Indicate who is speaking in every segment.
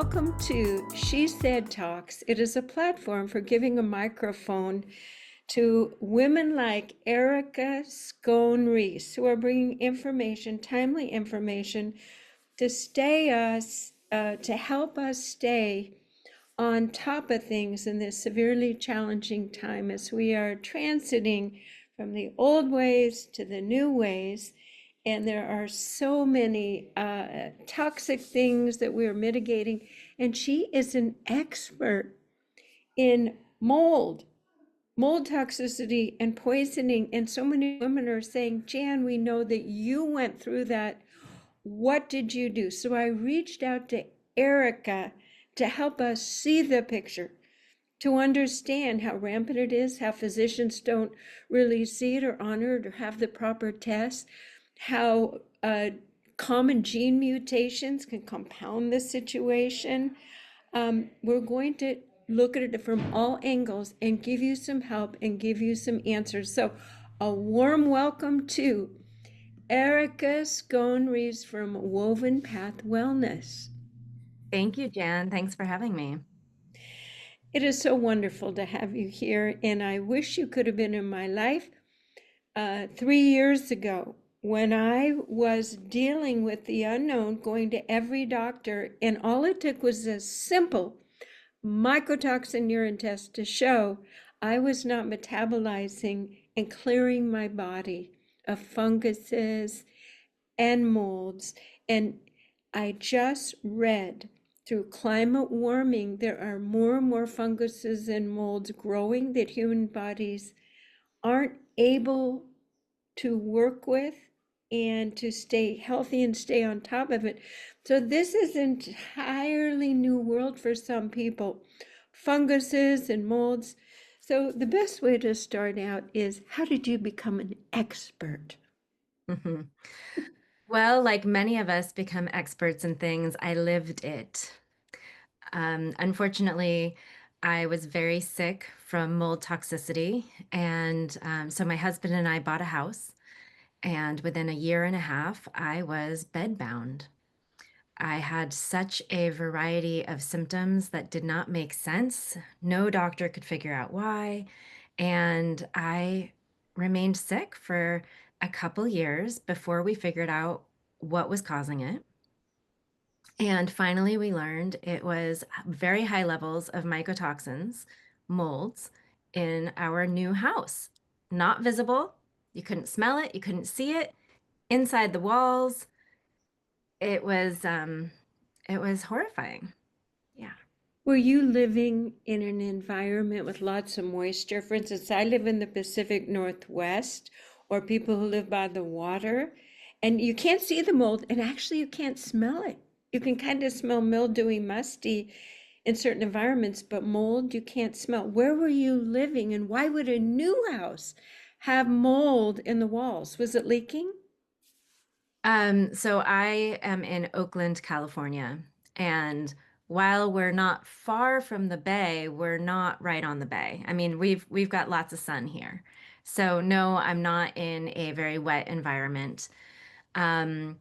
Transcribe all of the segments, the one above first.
Speaker 1: welcome to She Said Talks. It is a platform for giving a microphone to women like Erica Skone Rees, who are bringing information, timely information, to help us stay on top of things in this severely challenging time as we are transiting from the old ways to the new ways. And there are so many toxic things that we're mitigating. And she is an expert in mold toxicity and poisoning. And so many women are saying, Jan, we know that you went through that. What did you do? So I reached out to Erica to help us see the picture, to understand how rampant it is, how physicians don't really see it or honor it or have the proper tests, how common gene mutations can compound the situation. We're going to look at it from all angles and give you some help and give you some answers. So a warm welcome to Erica Scone Rees from Woven Path Wellness.
Speaker 2: Thank you, Jan. Thanks for having me.
Speaker 1: It is so wonderful to have you here, and I wish you could have been in my life 3 years ago when I was dealing with the unknown, going to every doctor, and all it took was a simple mycotoxin urine test to show I was not metabolizing and clearing my body of funguses and molds. And I just read through climate warming, there are more and more funguses and molds growing that human bodies aren't able to work with and to stay healthy and stay on top of it. So this is an entirely new world for some people, funguses and molds. So the best way to start out is, how did you become an expert?
Speaker 2: Mhm. Well, like many of us become experts in things, I lived it. Unfortunately, I was very sick from mold toxicity. And so my husband and I bought a house. And within a year and a half, I was bedbound. I had such a variety of symptoms that did not make sense. No doctor could figure out why. And I remained sick for a couple years before we figured out what was causing it. And finally, we learned it was very high levels of mycotoxins, molds, in our new house. Not visible. You couldn't smell it, you couldn't see it. Inside the walls, it was horrifying. Yeah.
Speaker 1: Were you living in an environment with lots of moisture? For instance, I live in the Pacific Northwest, or people who live by the water, and you can't see the mold, and actually you can't smell it. You can kind of smell mildewy, musty in certain environments, but mold you can't smell. Where were you living, and why would a new house have mold in the walls? Was it leaking?
Speaker 2: So I am in Oakland, California, and while we're not far from the bay, we're not right on the bay. I mean, we've got lots of sun here. So no, I'm not in a very wet environment. Um,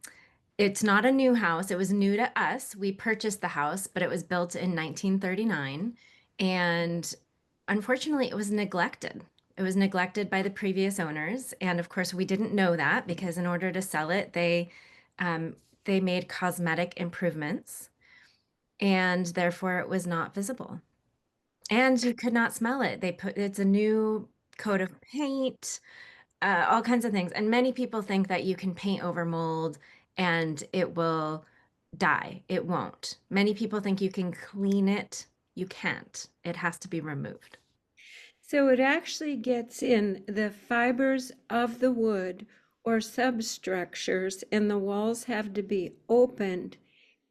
Speaker 2: it's not a new house. It was new to us. We purchased the house, but it was built in 1939, and unfortunately, it was neglected. It was neglected by the previous owners, and of course, we didn't know that because in order to sell it, they made cosmetic improvements, and therefore it was not visible, and you could not smell it. It's a new coat of paint, all kinds of things, and many people think that you can paint over mold and it will die. It won't. Many people think you can clean it. You can't. It has to be removed.
Speaker 1: So it actually gets in the fibers of the wood or substructures, and the walls have to be opened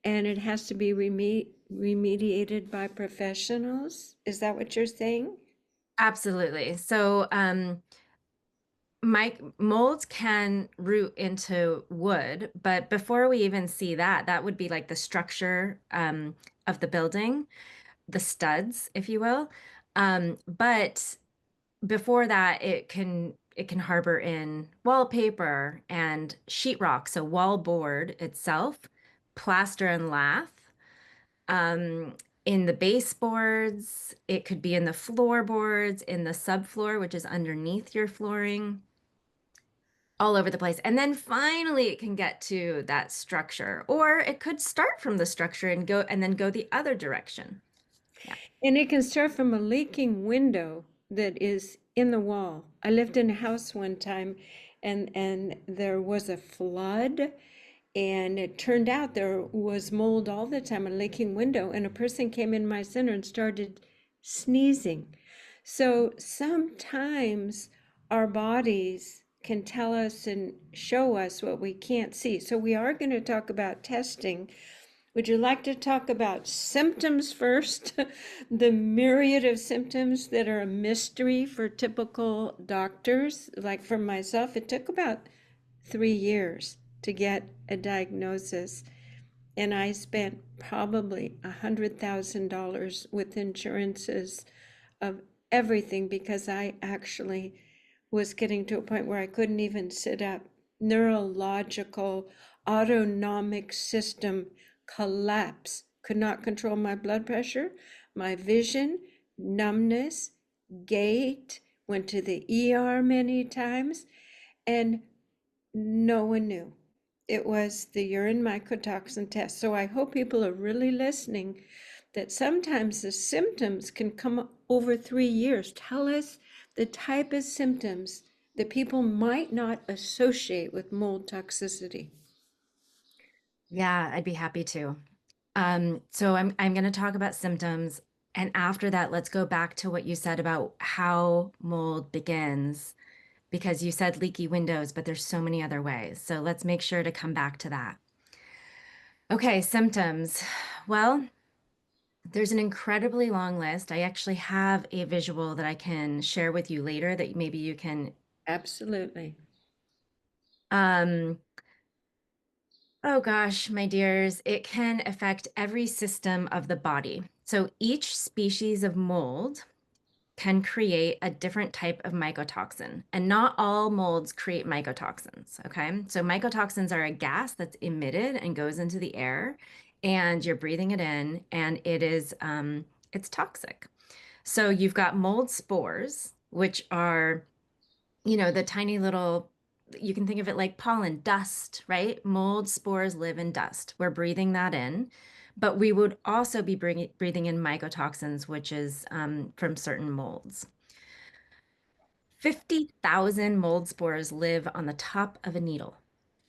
Speaker 1: and it has to be remediated by professionals. Is that what you're saying?
Speaker 2: Absolutely. So, molds can root into wood, but before we even see that, that would be like the structure of the building, the studs, if you will. But before that, it can harbor in wallpaper and sheetrock, so wallboard itself, plaster and lath. um, in the baseboards, it could be in the floorboards, in the subfloor, which is underneath your flooring, all over the place. And then finally it can get to that structure, or it could start from the structure and go and then go the other direction. Yeah.
Speaker 1: And it can start from a leaking window that is in the wall. I lived in a house one time and there was a flood and it turned out there was mold all the time, a leaking window, and a person came in my center and started sneezing. So sometimes our bodies can tell us and show us what we can't see. So we are going to talk about testing. Would you like to talk about symptoms first? The myriad of symptoms that are a mystery for typical doctors. Like for myself, it took about 3 years to get a diagnosis, and I spent probably $100,000 with insurances of everything because I actually was getting to a point where I couldn't even sit up. Neurological, autonomic system collapse. Could not control my blood pressure, my vision, numbness, gait, went to the ER many times, and no one knew. It was the urine mycotoxin test. So I hope people are really listening that sometimes the symptoms can come over 3 years. Tell us the type of symptoms that people might not associate with mold toxicity.
Speaker 2: Yeah, I'd be happy to. So I'm going to talk about symptoms, and after that, let's go back to what you said about how mold begins, because you said leaky windows, but there's so many other ways. So let's make sure to come back to that. Okay, symptoms. Well, there's an incredibly long list. I actually have a visual that I can share with you later that maybe you can.
Speaker 1: Absolutely.
Speaker 2: Um, oh gosh, my dears, it can affect every system of the body. So each species of mold can create a different type of mycotoxin, and not all molds create mycotoxins. Okay. So mycotoxins are a gas that's emitted and goes into the air, and you're breathing it in, and it's toxic. So you've got mold spores, which are, the tiny little, you can think of it like pollen dust, right? Mold spores live in dust. We're breathing that in, but we would also be breathing in mycotoxins, which is from certain molds. 50,000 mold spores live on the top of a needle,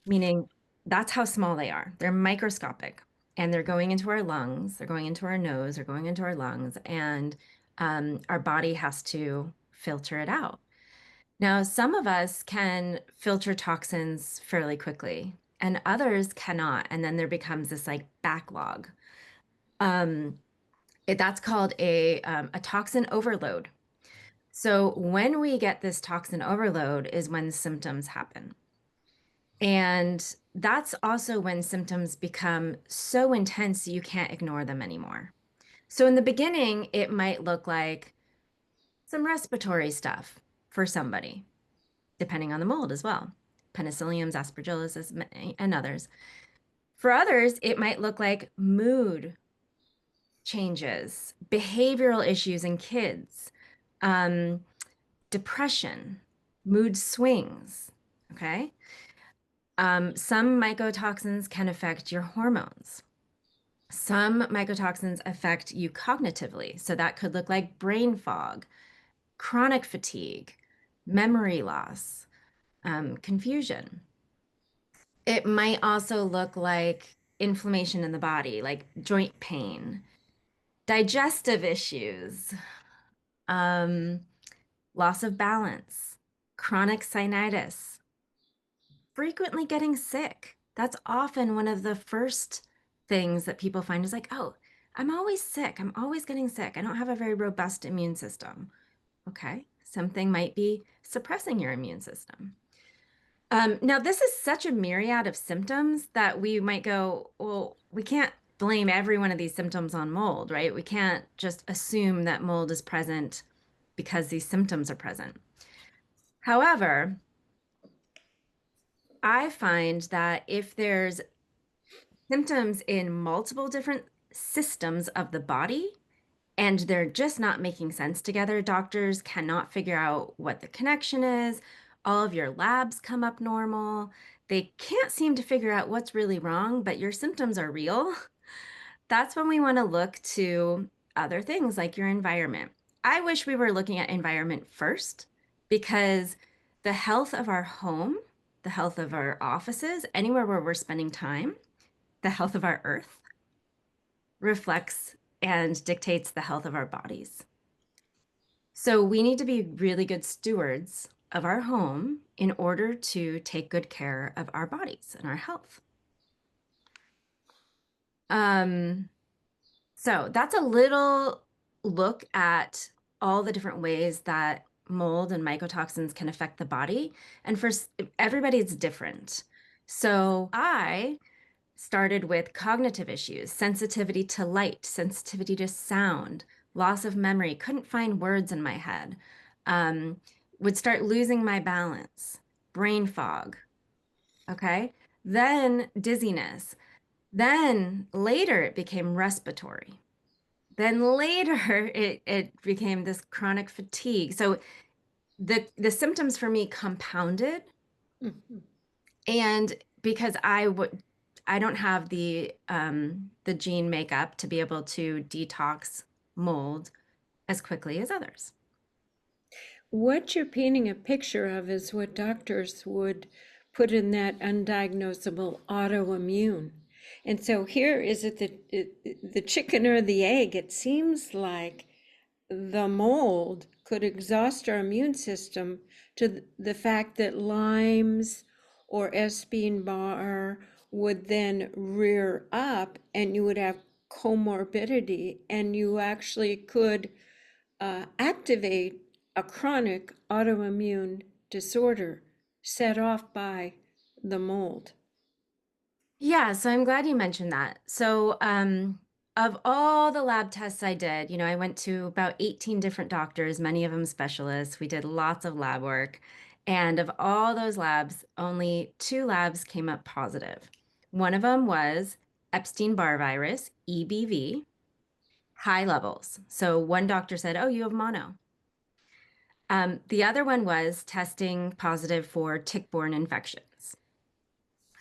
Speaker 2: meaning that's how small they are. They're microscopic, and they're going into our lungs, they're going into our nose, they're going into our lungs, and our body has to filter it out. Now, some of us can filter toxins fairly quickly, and others cannot. And then there becomes this like backlog. Um, that's called a toxin overload. So when we get this toxin overload is when symptoms happen. And that's also when symptoms become so intense you can't ignore them anymore. So in the beginning, it might look like some respiratory stuff for somebody, depending on the mold as well. Penicilliums, aspergillosis, and others. For others, it might look like mood changes, behavioral issues in kids, um, depression, mood swings. Okay. Some mycotoxins can affect your hormones. Some mycotoxins affect you cognitively. So that could look like brain fog, chronic fatigue, memory loss, confusion. It might also look like inflammation in the body, like joint pain, digestive issues, um, loss of balance, chronic sinusitis, frequently getting sick. That's often one of the first things that people find is like, oh, I'm always sick. I'm always getting sick. I don't have a very robust immune system. Okay, something might be suppressing your immune system. Now, this is such a myriad of symptoms that we might go, well, we can't blame every one of these symptoms on mold, right? We can't just assume that mold is present because these symptoms are present. However, I find that if there's symptoms in multiple different systems of the body, and they're just not making sense together. Doctors cannot figure out what the connection is. All of your labs come up normal. They can't seem to figure out what's really wrong, but your symptoms are real. That's when we want to look to other things like your environment. I wish we were looking at environment first because the health of our home, the health of our offices, anywhere where we're spending time, the health of our earth reflects and dictates the health of our bodies. So we need to be really good stewards of our home in order to take good care of our bodies and our health. Um, So that's a little look at all the different ways that mold and mycotoxins can affect the body. And for everybody, it's different. So I started with cognitive issues, sensitivity to light, sensitivity to sound, loss of memory, couldn't find words in my head, um, would start losing my balance, brain fog. Okay. Then dizziness. Then later it became respiratory. Then later it became this chronic fatigue. So the symptoms for me compounded,
Speaker 1: Mhm.
Speaker 2: and because I don't have the gene makeup to be able to detox mold as quickly as others.
Speaker 1: What you're painting a picture of is what doctors would put in that undiagnosable autoimmune. And so here is it the chicken or the egg? It seems like the mold could exhaust our immune system to the fact that Lyme's or Epstein-Barr would then rear up and you would have comorbidity and you actually could activate a chronic autoimmune disorder set off by the mold.
Speaker 2: Yeah, so I'm glad you mentioned that. So, of all the lab tests I did, I went to about 18 different doctors, many of them specialists. We did lots of lab work. And of all those labs, only two labs came up positive. One of them was Epstein-Barr virus, EBV, high levels. So one doctor said, "Oh, you have mono." The other one was testing positive for tick-borne infections.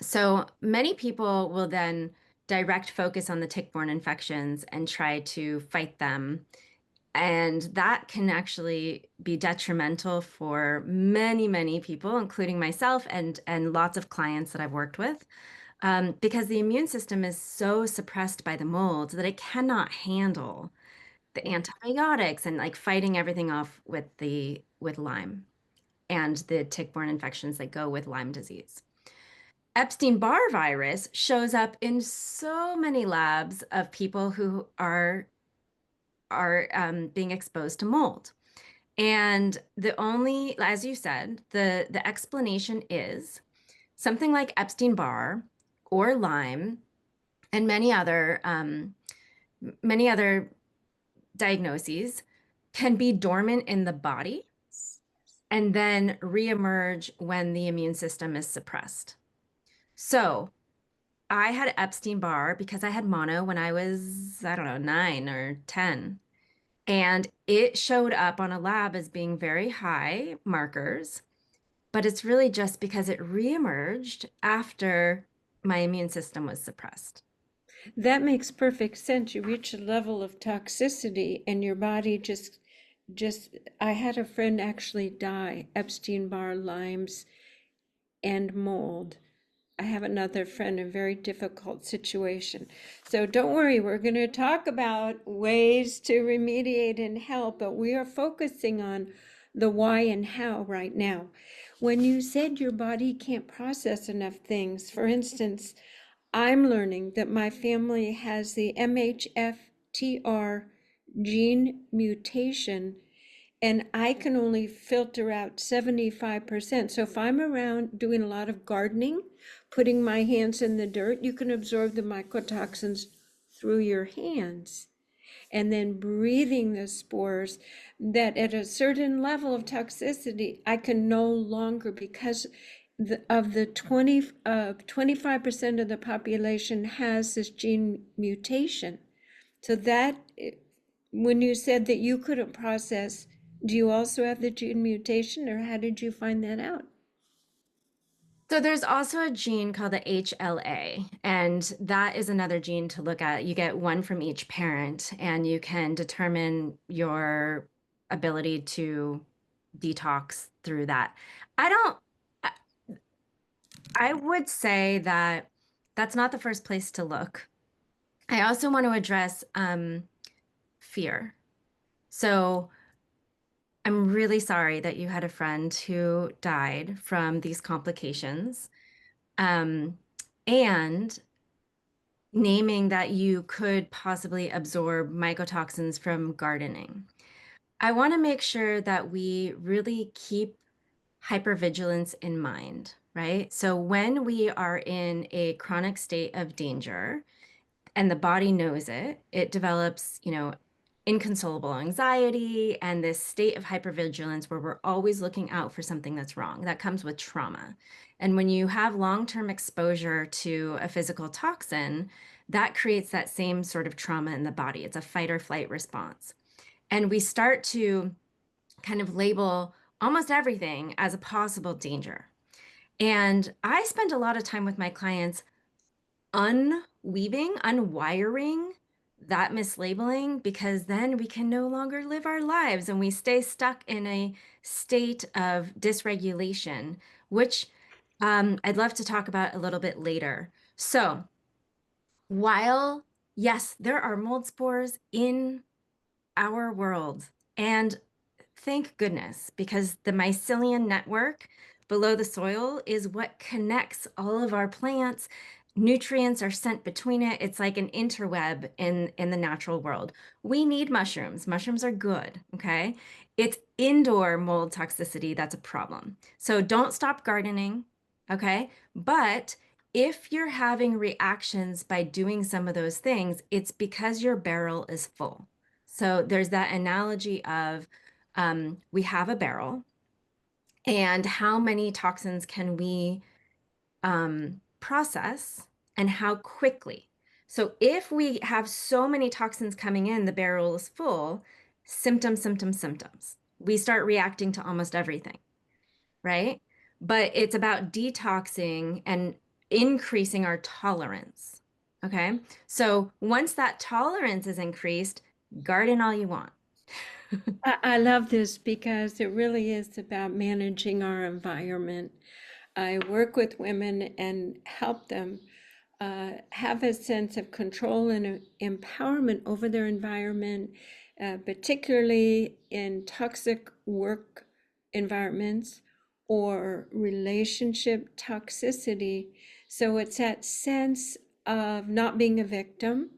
Speaker 2: So many people will then direct focus on the tick-borne infections and try to fight them. And that can actually be detrimental for many, many people, including myself and lots of clients that I've worked with, because the immune system is so suppressed by the mold that it cannot handle the antibiotics and like fighting everything off with Lyme and the tick-borne infections that go with Lyme disease. Epstein-Barr virus shows up in so many labs of people who are being exposed to mold. And the only, as you said, the explanation is something like Epstein-Barr or Lyme and many other diagnoses can be dormant in the body and then reemerge when the immune system is suppressed. So I had Epstein-Barr because I had mono when I was, I don't know, 9 or 10. And it showed up on a lab as being very high markers, but it's really just because it reemerged after my immune system was suppressed.
Speaker 1: That makes perfect sense. You reach a level of toxicity and your body just I had a friend actually die, Epstein-Barr, Lyme's, and mold. I have another friend in a very difficult situation. So don't worry, we're going to talk about ways to remediate and help, but we are focusing on the why and how right now. When you said your body can't process enough things, for instance, I'm learning that my family has the MHFTR gene mutation and I can only filter out 75%. So if I'm around doing a lot of gardening, putting my hands in the dirt, you can absorb the mycotoxins through your hands. And then breathing the spores, that at a certain level of toxicity, I can no longer, because of the 25% of the population has this gene mutation. So when you said that you couldn't process, do you also have the gene mutation, or how did you find that out?
Speaker 2: So there's also a gene called the HLA, and that is another gene to look at. You get one from each parent, and you can determine your ability to detox through that. I don't, I I would say that that's not the first place to look. I also want to address fear. So I'm really sorry that you had a friend who died from these complications. Um, and naming that you could possibly absorb mycotoxins from gardening. I want to make sure that we really keep hypervigilance in mind, right? So when we are in a chronic state of danger, and the body knows it, it develops, inconsolable anxiety and this state of hypervigilance where we're always looking out for something that's wrong. That comes with trauma. And when you have long-term exposure to a physical toxin, that creates that same sort of trauma in the body. It's a fight or flight response. And we start to kind of label almost everything as a possible danger. And I spend a lot of time with my clients unwiring that mislabeling, because then we can no longer live our lives and we stay stuck in a state of dysregulation, which I'd love to talk about a little bit later. So, while yes, there are mold spores in our world, and thank goodness, because the mycelium network below the soil is what connects all of our plants. Nutrients are sent between it. It's like an interweb in the natural world. We need mushrooms. Mushrooms are good, okay? It's indoor mold toxicity that's a problem. So don't stop gardening, okay? But if you're having reactions by doing some of those things, it's because your barrel is full. So there's that analogy of we have a barrel, and how many toxins can we process and how quickly? So if we have so many toxins coming in, the barrel is full, symptoms, symptoms, symptoms. We start reacting to almost everything, right? But it's about detoxing and increasing our tolerance. Okay. So once that tolerance is increased, garden all you want.
Speaker 1: I love this because it really is about managing our environment. I work with women and help them have a sense of control and empowerment over their environment, particularly in toxic work environments or relationship toxicity. So it's that sense of not being a victim,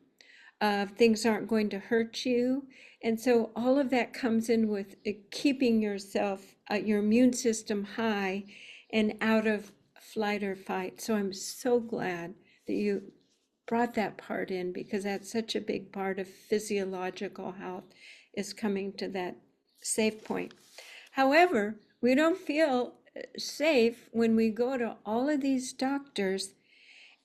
Speaker 1: of things aren't going to hurt you. And so all of that comes in with keeping yourself, your immune system high and out of flight or fight. So I'm so glad that you brought that part in, because that's such a big part of physiological health, is coming to that safe point. However, we don't feel safe when we go to all of these doctors.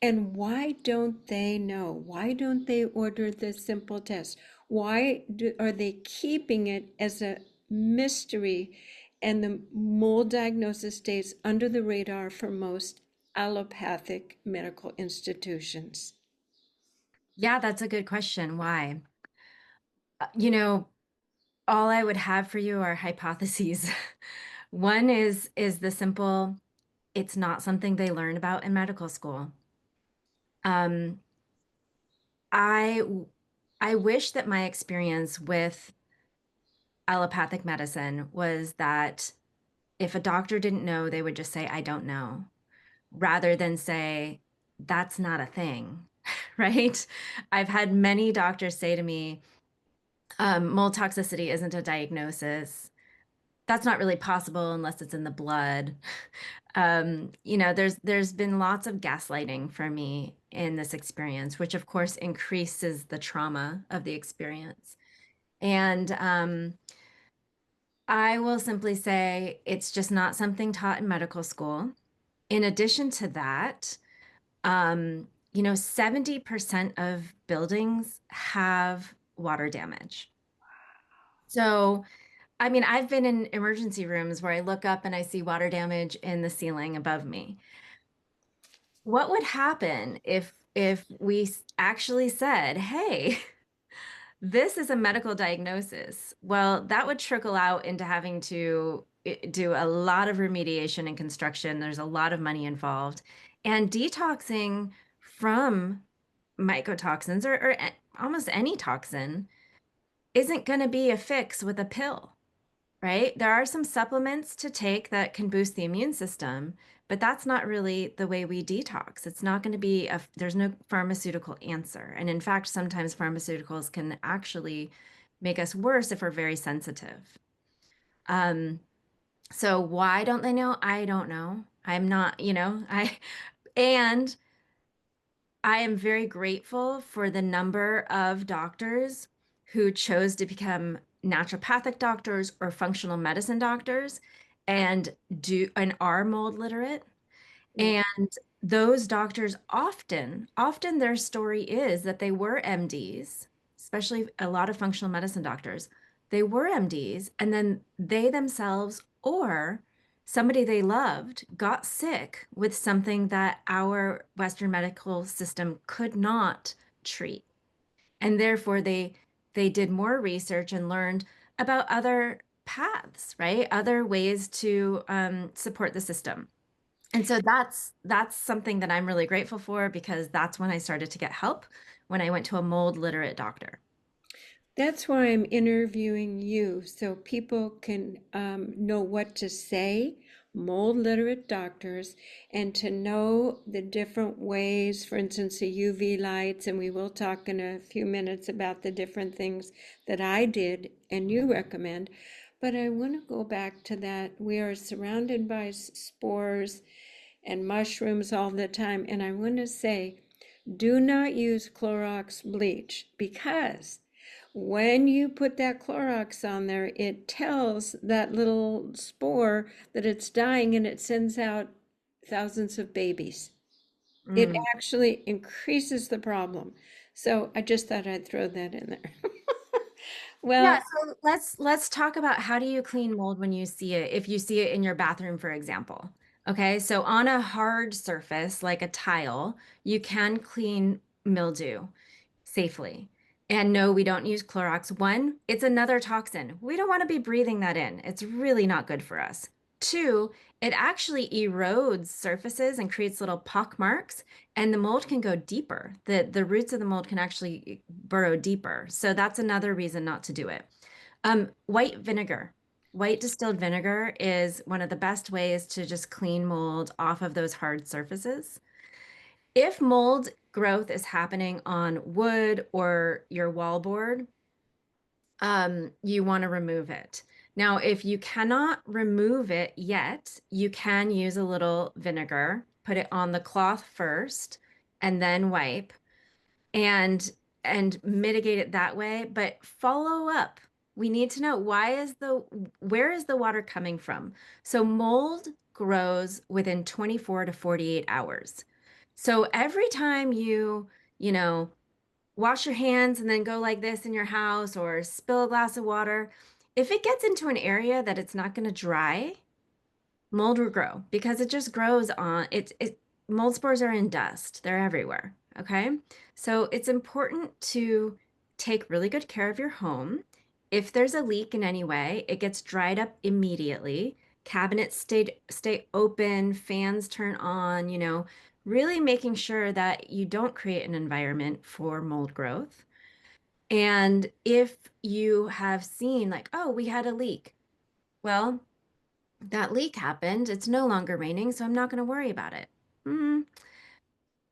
Speaker 1: And why don't they know? Why don't they order the simple test? Are they keeping it as a mystery, and the mold diagnosis stays under the radar for most allopathic medical institutions?
Speaker 2: Yeah, that's a good question. Why? You know, all I would have for you are hypotheses. One is the simple, it's not something they learn about in medical school. Um, I I wish that my experience with allopathic medicine was that if a doctor didn't know, they would just say, I don't know, rather than say, that's not a thing, right? I've had many doctors say to me, mold toxicity isn't a diagnosis. That's not really possible unless it's in the blood. There's been lots of gaslighting for me in this experience, which of course increases the trauma of the experience. And I will simply say it's just not something taught in medical school. In addition to that, 70% of buildings have water damage. So, I mean, I've been in emergency rooms where I look up and I see water damage in the ceiling above me. What would happen if we actually said, "Hey, this is a medical diagnosis"? Well, that would trickle out into having to do a lot of remediation and construction. There's a lot of money involved. And detoxing from mycotoxins or almost any toxin isn't going to be a fix with a pill, right? There are some supplements to take that can boost the immune system, but that's not really the way we detox. It's not going to be there's no pharmaceutical answer. And in fact, sometimes pharmaceuticals can actually make us worse if we're very sensitive. Um, so why don't they know? I don't know. I'm not, and I am very grateful for the number of doctors who chose to become naturopathic doctors or functional medicine doctors and are mold literate.
Speaker 1: Yeah.
Speaker 2: And those doctors often their story is that they were MDs, especially a lot of functional medicine doctors. They were MDs, and then they themselves or somebody they loved got sick with something that our Western medical system could not treat. And therefore they did more research and learned about other paths, right? Other ways to support the system. And so that's something that I'm really grateful for because that's when I started to get help when I went to a mold literate doctor.
Speaker 1: That's why I'm interviewing you, so people can know what to say, mold literate doctors, and to know the different ways, for instance, the UV lights, and we will talk in a few minutes about the different things that I did and you recommend. But I want to go back to that. We are surrounded by spores and mushrooms all the time, and I want to say, do not use Clorox bleach because when you put that Clorox on there, it tells that little spore that it's dying and it sends out thousands of babies. It
Speaker 2: Mm.
Speaker 1: actually increases the problem. So I just thought I'd throw that in there.
Speaker 2: Yeah,
Speaker 1: Well,
Speaker 2: so let's talk about how do you clean mold when you see it, if you see it in your bathroom, for example. Okay, so on a hard surface like a tile, you can clean mildew safely. And no, we don't use Clorox. One, it's another toxin. We don't want to be breathing that in. It's really not good for us. Two, it actually erodes surfaces and creates little pock marks, and the mold can go deeper. The roots of the mold can actually burrow deeper. So that's another reason not to do it. White vinegar. White distilled vinegar is one of the best ways to just clean mold off of those hard surfaces. If mold growth is happening on wood or your wallboard, you want to remove it. Now, if you cannot remove it yet, you can use a little vinegar, put it on the cloth first, and then wipe and mitigate it that way, but follow up. We need to know where is the water coming from? So mold grows within 24 to 48 hours. So every time you know, wash your hands and then go like this in your house or spill a glass of water, if it gets into an area that it's not going to dry, mold will grow because it just grows on it. Mold spores are in dust. They're everywhere. Okay. So it's important to take really good care of your home. If there's a leak in any way, it gets dried up immediately. Cabinets stay open, fans turn on, really making sure that you don't create an environment for mold growth. And if you have seen like, oh, we had a leak, well, that leak happened. It's no longer raining, so I'm not going to worry about it. Mm.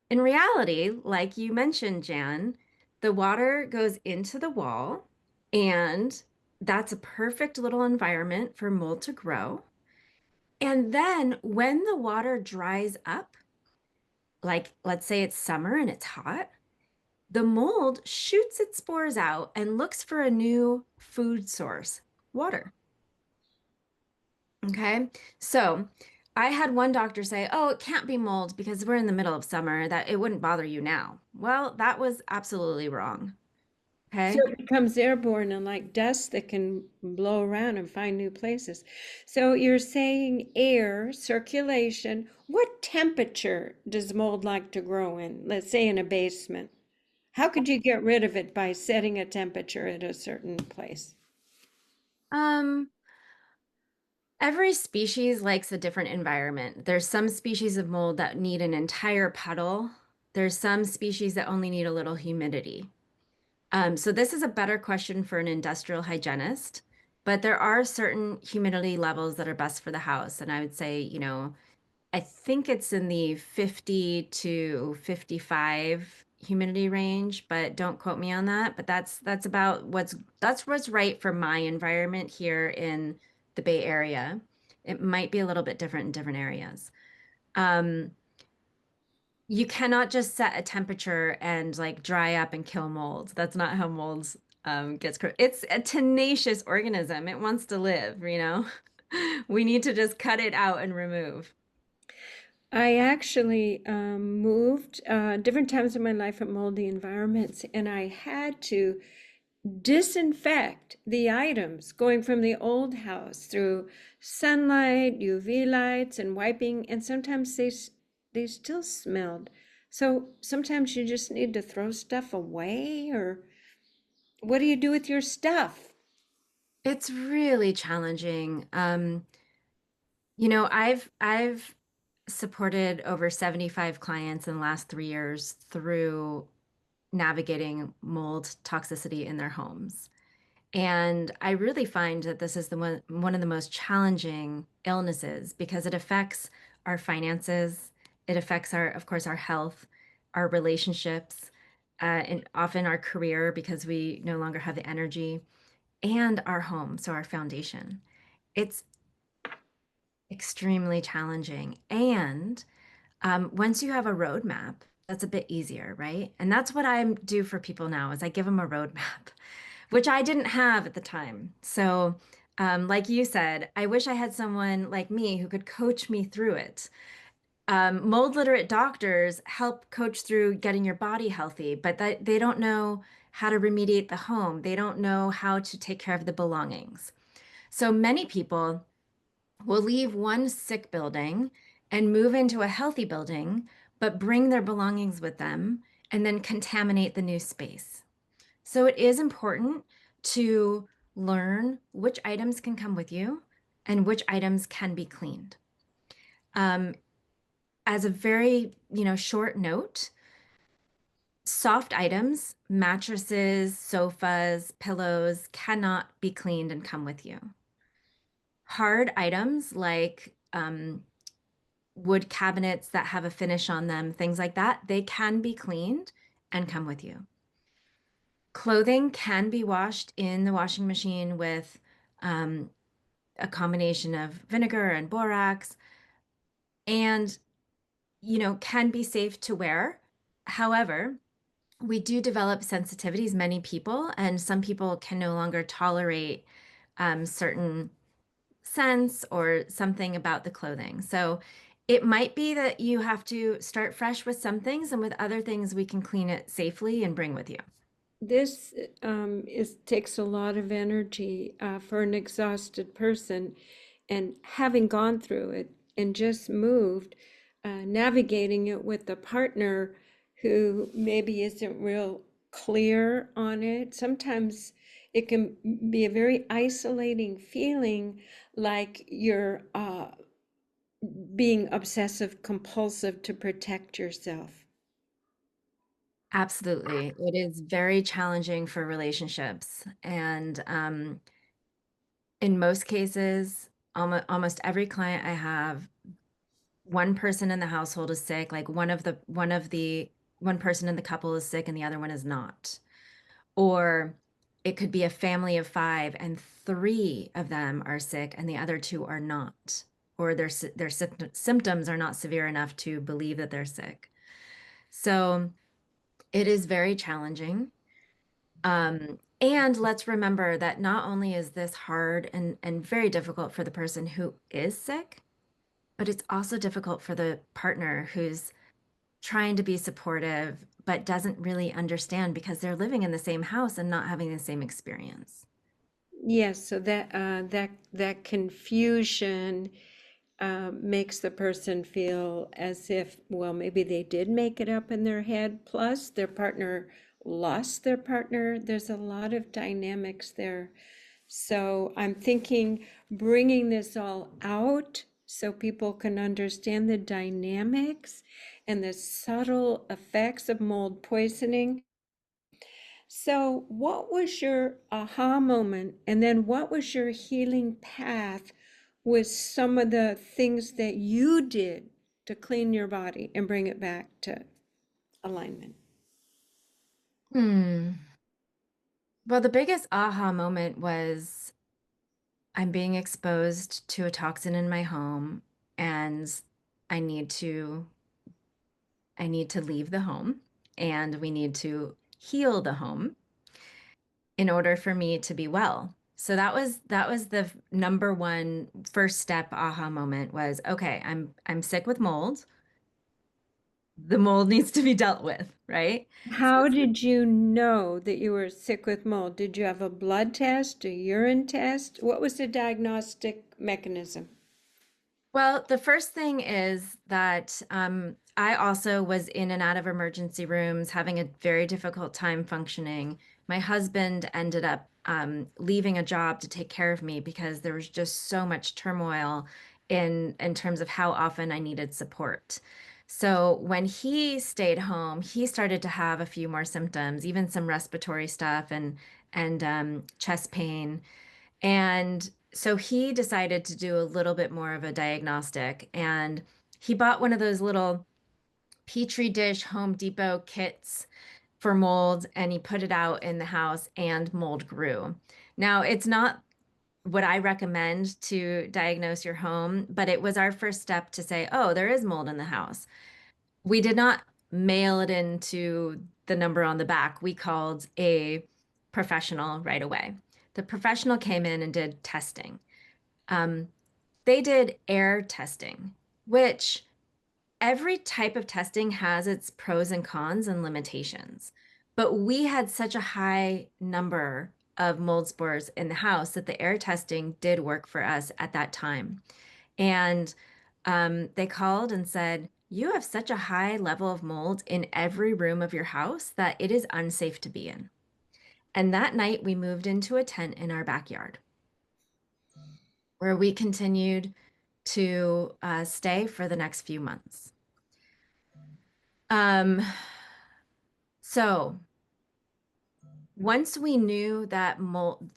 Speaker 2: In reality, like you mentioned, Jan, the water goes into the wall, and that's a perfect little environment for mold to grow. And then when the water dries up, like let's say it's summer and it's hot, the mold shoots its spores out and looks for a new food source, water. Okay. So, I had one doctor say, "Oh, it can't be mold because we're in the middle of summer, that it wouldn't bother you now." Well, that was absolutely wrong.
Speaker 1: So
Speaker 2: Okay.
Speaker 1: it becomes airborne and like dust that can blow around and find new places. So you're saying air, circulation. What temperature does mold like to grow in? Let's say in a basement. How could you get rid of it by setting a temperature at a certain place?
Speaker 2: Um, every species likes a different environment. There's some species of mold that need an entire puddle. There's some species that only need a little humidity. So this is a better question for an industrial hygienist, but there are certain humidity levels that are best for the house. And I would say, I think it's in the 50 to 55 humidity range, but don't quote me on that. But that's what's right for my environment here in the Bay Area. It might be a little bit different in different areas. Um, you cannot just set a temperature and like dry up and kill molds. That's not how molds it's a tenacious organism. It wants to live. We need to just cut it out and remove.
Speaker 1: I actually moved different times in my life at moldy environments, and I had to disinfect the items going from the old house through sunlight, UV lights, and wiping, and sometimes they still smelled. So sometimes you just need to throw stuff away, or what do you do with your stuff?
Speaker 2: It's really challenging. I've supported over 75 clients in the last 3 years through navigating mold toxicity in their homes. And I really find that this is the one of the most challenging illnesses because it affects our finances, it affects of course, our health, our relationships, and often our career because we no longer have the energy, and our home, so our foundation. It's extremely challenging. And once you have a roadmap, that's a bit easier, right? And that's what I do for people now is I give them a roadmap, which I didn't have at the time. So, like you said, I wish I had someone like me who could coach me through it. Mold literate doctors help coach through getting your body healthy, but they don't know how to remediate the home. They don't know how to take care of the belongings. So many people will leave one sick building and move into a healthy building, but bring their belongings with them and then contaminate the new space. So it is important to learn which items can come with you and which items can be cleaned. Um, as a very, short note, soft items, mattresses, sofas, pillows cannot be cleaned and come with you. Hard items like wood cabinets that have a finish on them, things like that, they can be cleaned and come with you. Clothing can be washed in the washing machine with um, a combination of vinegar and borax and, can be safe to wear. However, we do develop sensitivities, many people, and some people can no longer tolerate certain scents or something about the clothing. So it might be that you have to start fresh with some things, and with other things, we can clean it safely and bring with you.
Speaker 1: This takes a lot of energy for an exhausted person, and having gone through it and just moved, navigating it with a partner who maybe isn't real clear on it. Sometimes it can be a very isolating feeling, like you're being obsessive compulsive to protect yourself.
Speaker 2: Absolutely. It is very challenging for relationships. And in most cases, almost every client I have, one person in the household is sick, like one person in the couple is sick and the other one is not. Or it could be a family of five and three of them are sick and the other two are not. Or their symptoms are not severe enough to believe that they're sick. So it is very challenging. And let's remember that not only is this hard and very difficult for the person who is sick, but it's also difficult for the partner who's trying to be supportive but doesn't really understand because they're living in the same house and not having the same experience.
Speaker 1: Yes, so that confusion makes the person feel as if, well, maybe they did make it up in their head, plus their partner lost their partner. There's a lot of dynamics there. So I'm thinking bringing this all out so people can understand the dynamics and the subtle effects of mold poisoning. So, what was your aha moment? And then, what was your healing path with some of the things that you did to clean your body and bring it back to alignment?
Speaker 2: Hmm. Well, the biggest aha moment was I'm being exposed to a toxin in my home and I need to I need to leave the home and we need to heal the home in order for me to be well. So that was the number one first step aha moment was okay, I'm sick with mold. The mold needs to be dealt with, right?
Speaker 1: How did you know that you were sick with mold? Did you have a blood test, a urine test? What was the diagnostic mechanism?
Speaker 2: Well, the first thing is that I also was in and out of emergency rooms, having a very difficult time functioning. My husband ended up leaving a job to take care of me because there was just so much turmoil in terms of how often I needed support. So when he stayed home, he started to have a few more symptoms, even some respiratory stuff and chest pain. And so he decided to do a little bit more of a diagnostic and he bought one of those little Petri dish Home Depot kits for mold and he put it out in the house and mold grew. Now, it's not what I recommend to diagnose your home, but it was our first step to say, oh, there is mold in the house. We did not mail it into the number on the back. We called a professional right away. The professional came in and did testing. Um, they did air testing, which every type of testing has its pros and cons and limitations. But we had such a high number of mold spores in the house that the air testing did work for us at that time. And they called and said, you have such a high level of mold in every room of your house that it is unsafe to be in. And that night, we moved into a tent in our backyard where we continued to stay for the next few months. Um, so once we knew that mold,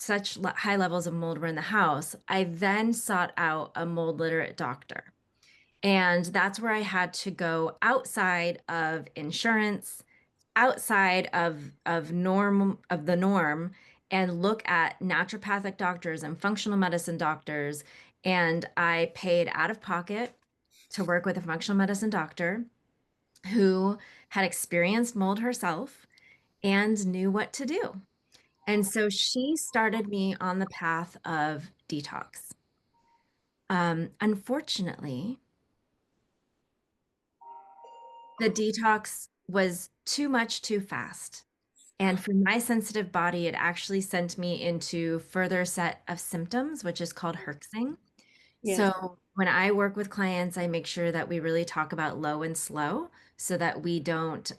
Speaker 2: high levels of mold were in the house, I then sought out a mold literate doctor. And that's where I had to go outside of insurance, outside of the norm, and look at naturopathic doctors and functional medicine doctors. And I paid out of pocket to work with a functional medicine doctor who had experienced mold herself and knew what to do. And so she started me on the path of detox. Unfortunately, the detox was too much too fast. And for my sensitive body, it actually sent me into further set of symptoms, which is called herxing.
Speaker 1: Yes.
Speaker 2: So when I work with clients, I make sure that we really talk about low and slow so that we don't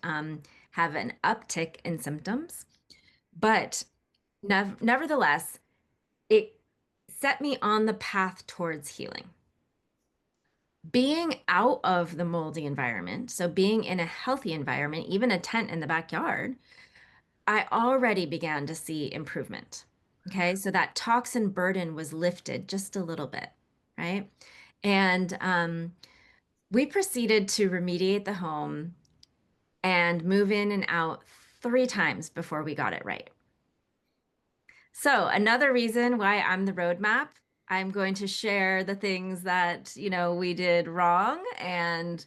Speaker 2: have an uptick in symptoms. But nevertheless, it set me on the path towards healing. Being out of the moldy environment, so being in a healthy environment, even a tent in the backyard, I already began to see improvement. Okay, so that toxin burden was lifted just a little bit, right? And we proceeded to remediate the home and move in and out 3 times before we got it right. So another reason why I'm the roadmap, I'm going to share the things that, we did wrong and,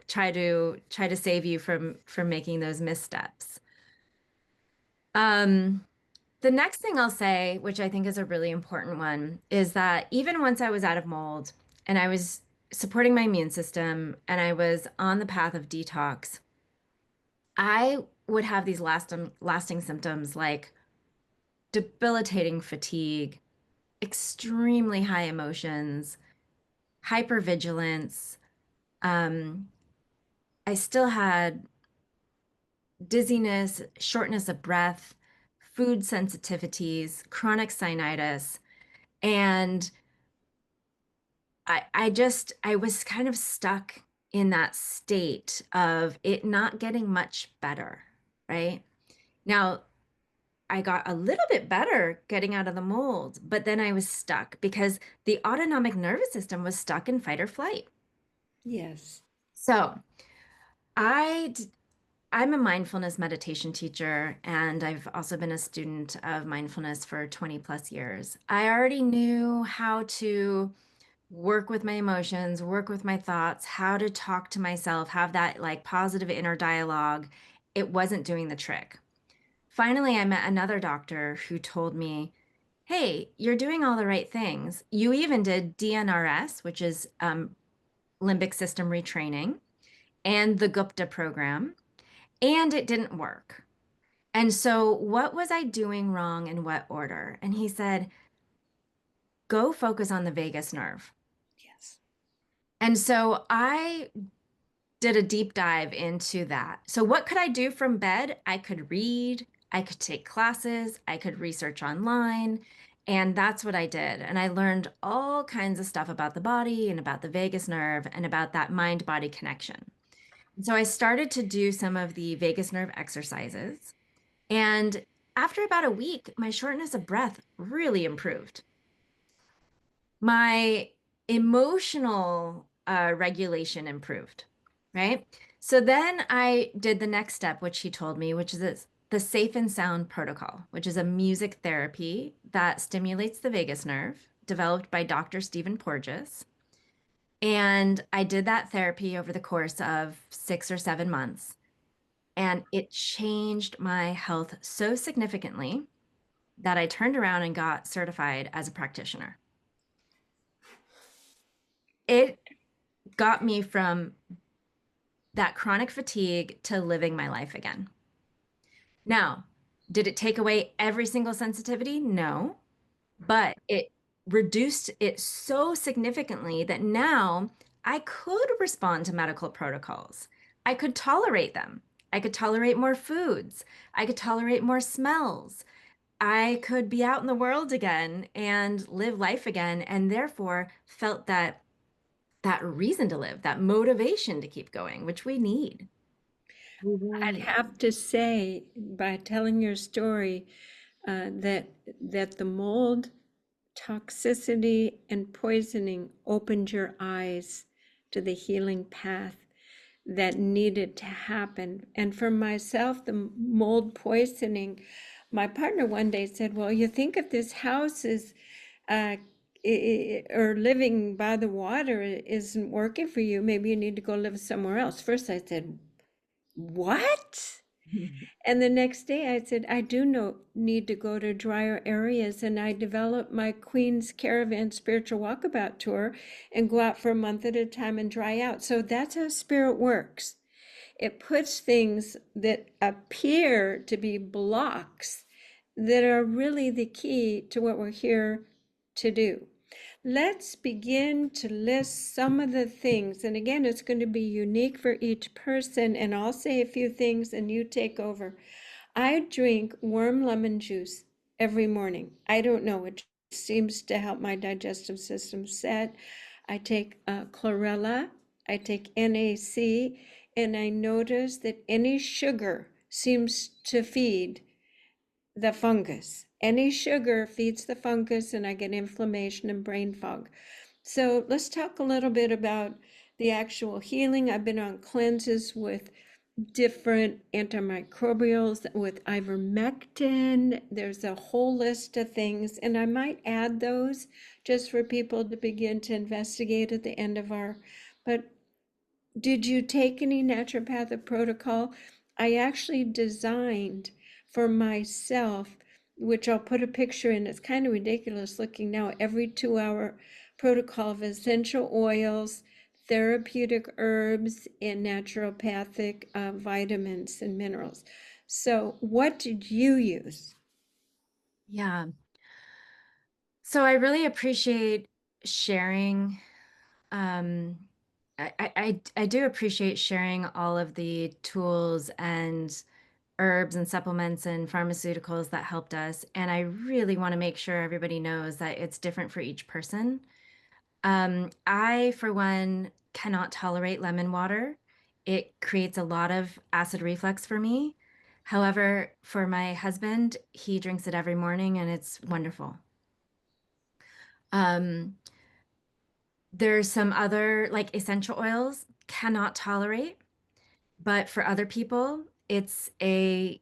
Speaker 2: try to save you from making those missteps. Um, the next thing I'll say, which I think is a really important one, is that even once I was out of mold and I was supporting my immune system and I was on the path of detox, I would have these lasting symptoms like debilitating fatigue, extremely high emotions, hypervigilance. Um, I still had dizziness, shortness of breath, food sensitivities, chronic sinusitis, and I was kind of stuck in that state of it not getting much better, right? Now, I got a little bit better getting out of the mold, but then I was stuck because the autonomic nervous system was stuck in fight or flight.
Speaker 1: Yes.
Speaker 2: So I I'm a mindfulness meditation teacher, and I've also been a student of mindfulness for 20 plus years. I already knew how to work with my emotions, work with my thoughts, how to talk to myself, have that like positive inner dialogue. It wasn't doing the trick. Finally, I met another doctor who told me, hey, you're doing all the right things. You even did DNRS, which is limbic system retraining, and the Gupta program, and it didn't work. And so, what was I doing wrong in what order? And he said, go focus on the vagus nerve.
Speaker 1: Yes.
Speaker 2: And so, I did a deep dive into that. So, what could I do from bed? I could read, I could take classes, I could research online. And that's what I did. And I learned all kinds of stuff about the body and about the vagus nerve and about that mind body connection. So, I started to do some of the vagus nerve exercises. And after about a week, my shortness of breath really improved. My emotional regulation improved, right? So then I did the next step, which he told me, which is the Safe and Sound protocol, which is a music therapy that stimulates the vagus nerve, developed by Dr. Stephen Porges. And I did that therapy over the course of 6 or 7 months, and it changed my health so significantly that I turned around and got certified as a practitioner. It got me from that chronic fatigue to living my life again. Now, did it take away every single sensitivity? No, but it reduced it so significantly that now I could respond to medical protocols. I could tolerate them. I could tolerate more foods. I could tolerate more smells. I could be out in the world again and live life again, and therefore felt that reason to live, that motivation to keep going, which we need. We really
Speaker 1: I'd
Speaker 2: need.
Speaker 1: have to say, by telling your story, that the mold toxicity and poisoning opened your eyes to the healing path that needed to happen. And for myself, the mold poisoning, my partner one day said, well, you think if this house is uh, or living by the water isn't working for you, maybe you need to go live somewhere else. First I said, what? And the next day I said, I do know need to go to drier areas. And I developed my Queen's Caravan spiritual walkabout tour and go out for a month at a time and dry out. So that's how spirit works. It puts things that appear to be blocks that are really the key to what we're here to do. Let's begin to list some of the things. And again, it's going to be unique for each person. And I'll say a few things and you take over. I drink warm lemon juice every morning. I don't know, it seems to help my digestive system set. I take chlorella, I take NAC, and I notice that any sugar seems to feed the fungus. Any sugar feeds the fungus, and I get inflammation and brain fog. So let's talk a little bit about the actual healing. I've been on cleanses with different antimicrobials, with ivermectin. There's a whole list of things, and I might add those just for people to begin to investigate at the end of our. But did you take any naturopathic protocol? I actually designed for myself, which I'll put a picture in. It's kind of ridiculous looking now, every 2 hour protocol of essential oils, therapeutic herbs and naturopathic vitamins and minerals. So, what did you use?
Speaker 2: Yeah. So I really appreciate sharing. Um, I do appreciate sharing all of the tools and herbs and supplements and pharmaceuticals that helped us. And I really want to make sure everybody knows that it's different for each person. I, for one, cannot tolerate lemon water. It creates a lot of acid reflux for me. However, for my husband, he drinks it every morning and it's wonderful. Um, there's some other like essential oils cannot tolerate, but for other people, it's a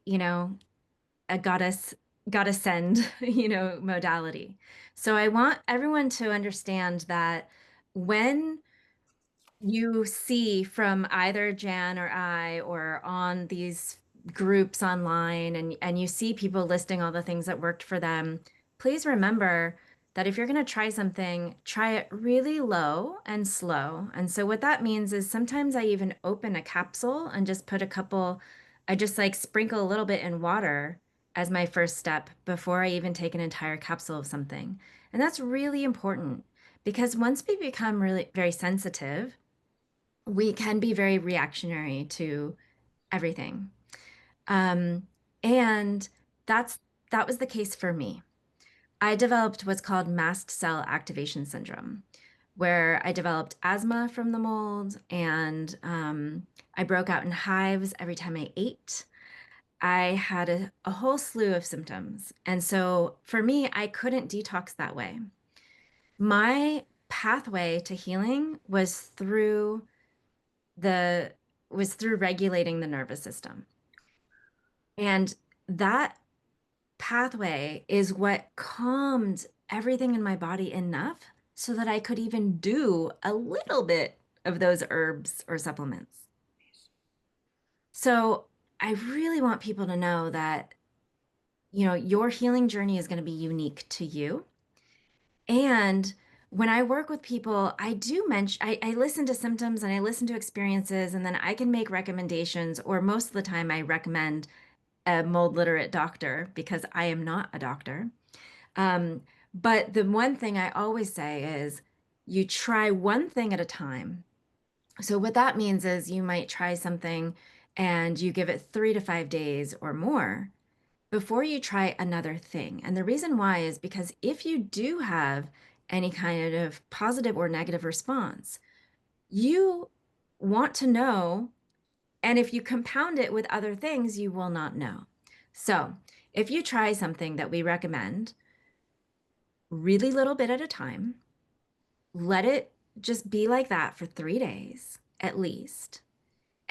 Speaker 2: gotta send, modality. So I want everyone to understand that when you see from either Jan or I or on these groups online and you see people listing all the things that worked for them, please remember that if you're going to try something, try it really low and slow. And so what that means is sometimes I even open a capsule and just put a couple, I just like sprinkle a little bit in water as my first step before I even take an entire capsule of something. And that's really important because once we become really very sensitive, we can be very reactionary to everything. Um, and that's that was the case for me. I developed what's called mast cell activation syndrome, where I developed asthma from the mold, and I broke out in hives every time I ate. I had a whole slew of symptoms. And so for me, I couldn't detox that way. My pathway to healing the was through regulating the nervous system. And that pathway is what calmed everything in my body enough so that I could even do a little bit of those herbs or supplements. So I really want people to know that, your healing journey is going to be unique to you. And when I work with people, I do mention, I listen to symptoms and I listen to experiences, and then I can make recommendations, or most of the time, I recommend a mold literate doctor because I am not a doctor. Um, but the one thing I always say is you try one thing at a time. So, what that means is you might try something and you give it 3 to 5 days or more before you try another thing. And the reason why is because if you do have any kind of positive or negative response, you want to know. And if you compound it with other things, you will not know. So if you try something that we recommend, really little bit at a time, let it just be like that for 3 days at least.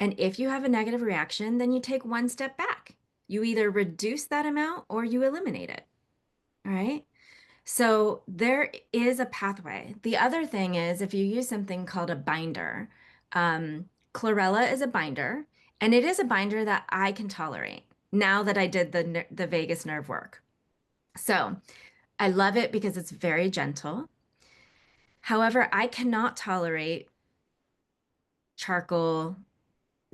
Speaker 2: And if you have a negative reaction, then you take one step back. You either reduce that amount or you eliminate it. All right. So there is a pathway. The other thing is if you use something called a binder, chlorella is a binder, and it is a binder that I can tolerate now that I did the vagus nerve work. So I love it because it's very gentle. However, I cannot tolerate charcoal,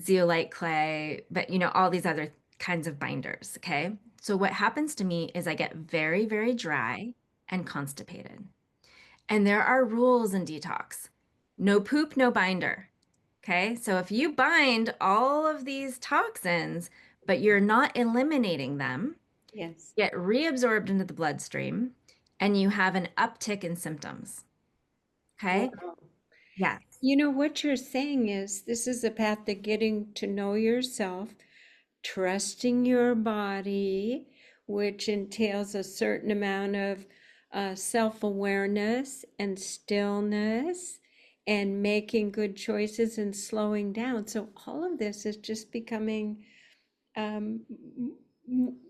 Speaker 2: zeolite clay, but all these other kinds of binders. Okay. So what happens to me is I get very, very dry and constipated. And there are rules in detox. No poop, no binder. Okay. So if you bind all of these toxins, but you're not eliminating them,
Speaker 1: Yes.
Speaker 2: get reabsorbed into the bloodstream, and you have an uptick in symptoms. Okay.
Speaker 1: Wow.
Speaker 2: Yes.
Speaker 1: You know, what you're saying is this is a path to getting to know yourself, trusting your body, which entails a certain amount of self-awareness and stillness and making good choices and slowing down. So all of this is just becoming um,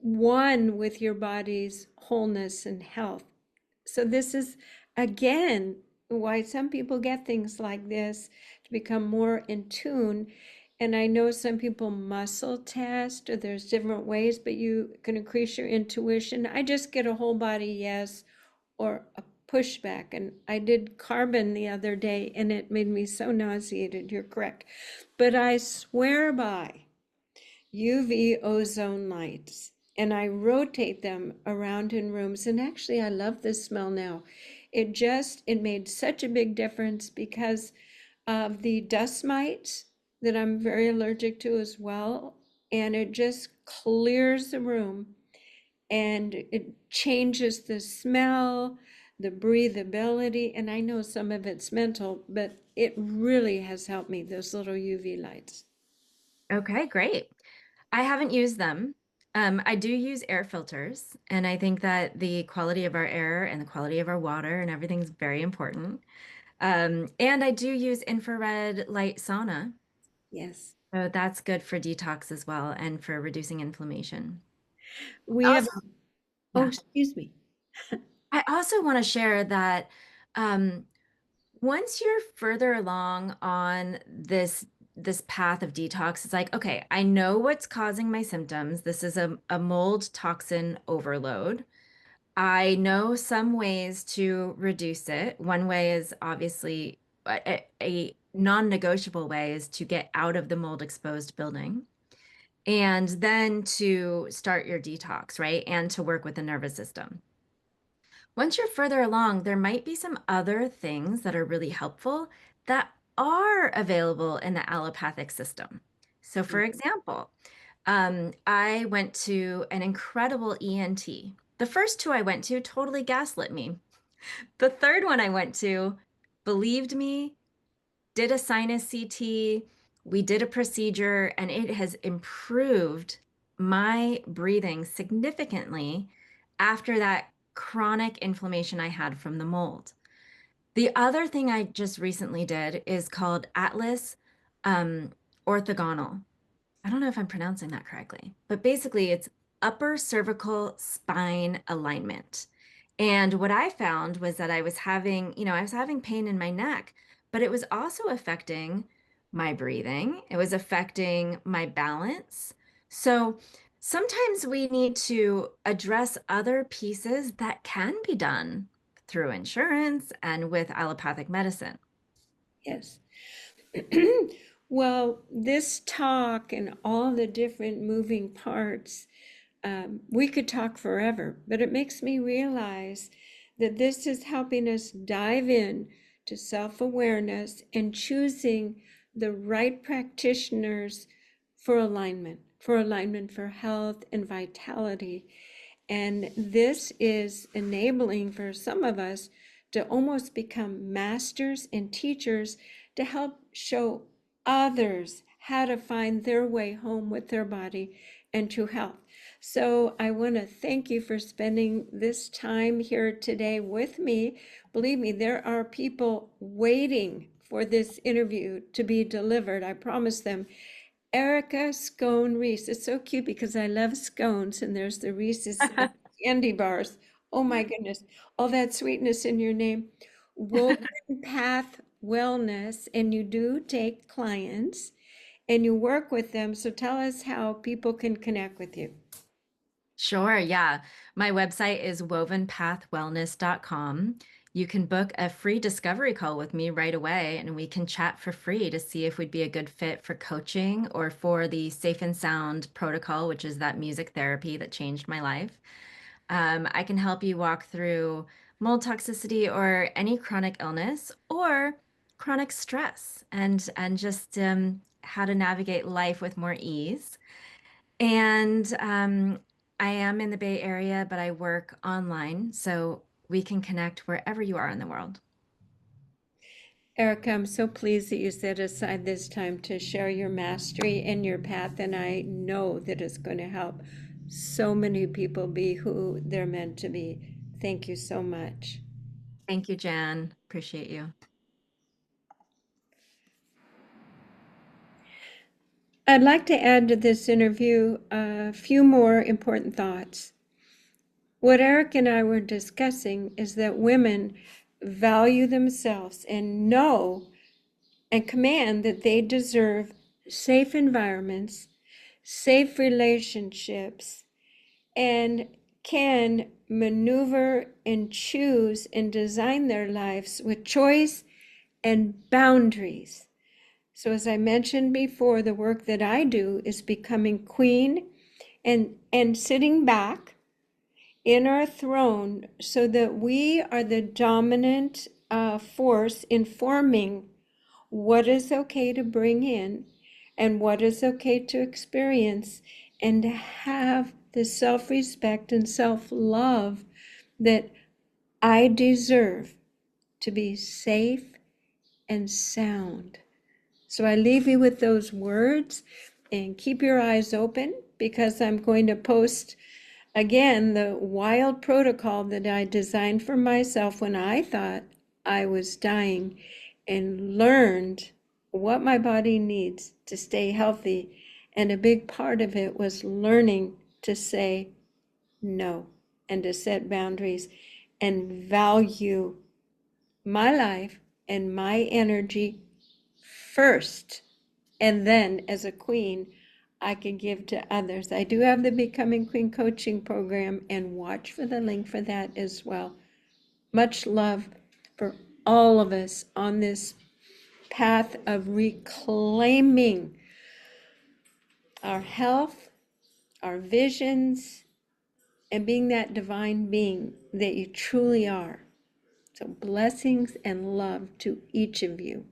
Speaker 1: one with your body's wholeness and health. So this is again why some people get things like this to become more in tune. And I know some people muscle test, or there's different ways, but you can increase your intuition. I just get a whole body yes or a pushback. And I did carbon the other day and it made me so nauseated. You're correct. But I swear by UV ozone lights and I rotate them around in rooms. And actually, I love the smell now. It made such a big difference because of the dust mites that I'm very allergic to as well. And it just clears the room and it changes the smell, the breathability. And I know some of it's mental, but it really has helped me, those little UV lights.
Speaker 2: Okay, great. I haven't used them. I do use air filters, and I think that the quality of our air and the quality of our water and everything's very important. And I do use infrared light sauna,
Speaker 1: Yes.
Speaker 2: so that's good for detox as well and for reducing inflammation.
Speaker 1: We have,
Speaker 2: Also,
Speaker 1: oh,
Speaker 2: yeah,
Speaker 1: excuse me.
Speaker 2: I also want to share that um, once you're further along on this path of detox, it's like, okay, I know what's causing my symptoms. This is a mold toxin overload. I know some ways to reduce it. One way is obviously a non-negotiable way is to get out of the mold exposed building and then to start your detox, right? And to work with the nervous system. Once you're further along, there might be some other things that are really helpful that are available in the allopathic system. So, for example, I went to an incredible ENT. The first two I went to totally gaslit me. The third one I went to believed me, did a sinus CT, we did a procedure, and it has improved my breathing significantly after that chronic inflammation I had from the mold. The other thing I just recently did is called Atlas um, orthogonal. I don't know if I'm pronouncing that correctly, but basically it's upper cervical spine alignment. And what I found was that I was having pain in my neck, but it was also affecting my breathing. It was affecting my balance. So sometimes we need to address other pieces that can be done through insurance and with allopathic medicine.
Speaker 1: Yes. Well, this talk and all the different moving parts, we could talk forever, but it makes me realize that this is helping us dive in to self-awareness and choosing the right practitioners for alignment for health and vitality. And this is enabling for some of us to almost become masters and teachers to help show others how to find their way home with their body and true health. So I want to thank you for spending this time here today with me. Believe me, there are people waiting for this interview to be delivered. I promise them. Erica Scone Rees. It's so cute because I love scones and there's the Reese's candy bars. Oh my goodness. All that sweetness in your name. Woven Path Wellness, and you do take clients and you work with them. So tell us how people can connect with you.
Speaker 2: Sure, yeah. My website is wovenpathwellness.com. You can book a free discovery call with me right away, and we can chat for free to see if we'd be a good fit for coaching or for the Safe and Sound protocol, which is that music therapy that changed my life. I can help you walk through mold toxicity or any chronic illness or chronic stress and just how to navigate life with more ease. And I am in the Bay Area, but I work online, so we can connect wherever you are in the world.
Speaker 1: Erica, I'm so pleased that you set aside this time to share your mastery and your path, and I know that it's going to help so many people be who they're meant to be. Thank you so much.
Speaker 2: Thank you, Jan. Appreciate you.
Speaker 1: I'd like to add to this interview a few more important thoughts. What Eric and I were discussing is that women value themselves and know and command that they deserve safe environments, safe relationships, and can maneuver and choose and design their lives with choice and boundaries. So as I mentioned before, the work that I do is becoming queen and sitting back in our throne so that we are the dominant force informing what is okay to bring in and what is okay to experience, and to have the self-respect and self-love that I deserve to be safe and sound. So I leave you with those words, and keep your eyes open, because I'm going to post again the wild protocol that I designed for myself when I thought I was dying, and learned what my body needs to stay healthy. And a big part of it was learning to say no and to set boundaries and value my life and my energy first. And then as a queen, I can give to others. I do have the Becoming Queen coaching program, and watch for the link for that as well. Much love for all of us on this path of reclaiming our health, our visions, and being that divine being that you truly are. So blessings and love to each of you.